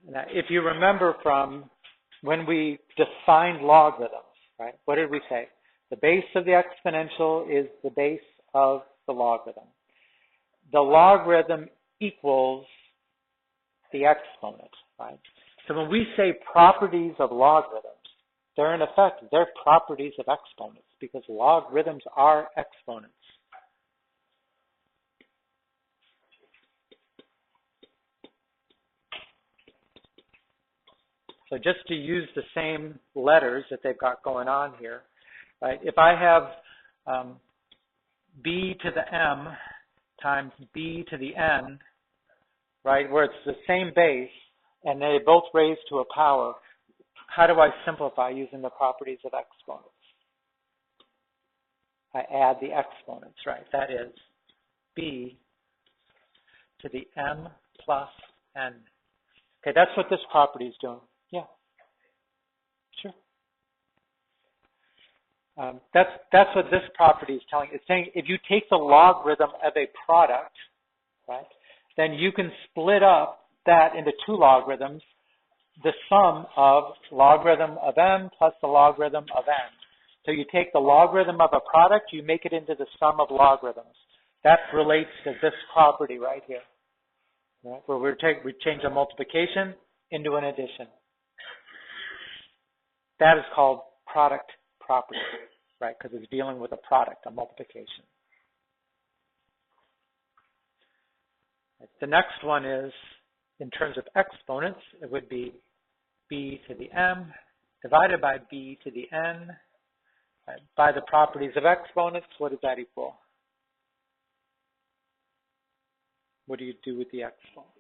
Now, if you remember from when we defined logarithms, right, what did we say? The base of the exponential is the base of the logarithm. The logarithm equals the exponent, right? So when we say properties of logarithms, they're in effect, they're properties of exponents because logarithms are exponents. So just to use the same letters that they've got going on here, right? If I have b to the m times b to the n, right, where it's the same base and they both raise to a power, how do I simplify using the properties of exponents? I add the exponents, right? That is b to the m plus n. Okay, that's what this property is doing. Yeah, sure. That's what this property is telling. It's saying if you take the logarithm of a product, right, then you can split up that into two logarithms, the sum of logarithm of m plus the logarithm of n. So you take the logarithm of a product, you make it into the sum of logarithms. That relates to this property right here, right, where we change a multiplication into an addition. That is called product property, right, because it's dealing with a product, a multiplication. The next one is, in terms of exponents, it would be b to the m divided by b to the n. Right, by the properties of exponents, what does that equal? What do you do with the exponent?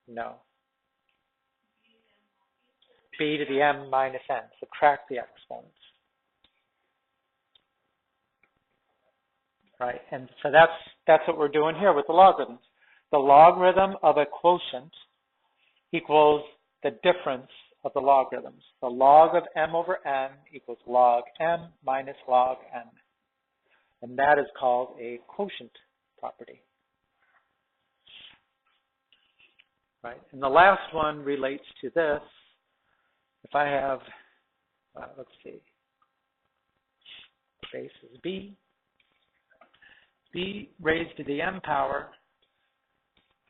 No. B to the m minus n. Subtract the exponents. Right, and so that's what we're doing here with the logarithms. The logarithm of a quotient equals the difference of the logarithms. The log of m over n equals log m minus log n. And that is called a quotient property. Right, and the last one relates to this. If I have, let's see, base is b raised to the m power,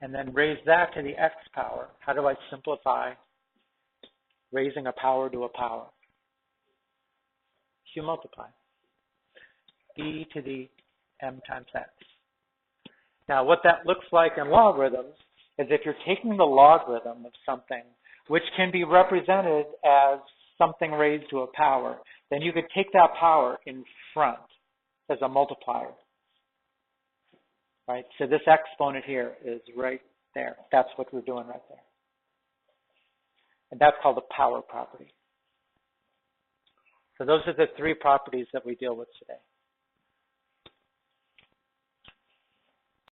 and then raise that to the x power. How do I simplify raising a power to a power? You multiply. B to the m times x. Now, what that looks like in logarithms is if you're taking the logarithm of something, which can be represented as something raised to a power, then you could take that power in front as a multiplier. Right? So this exponent here is right there. That's what we're doing right there. And that's called the power property. So those are the three properties that we deal with today.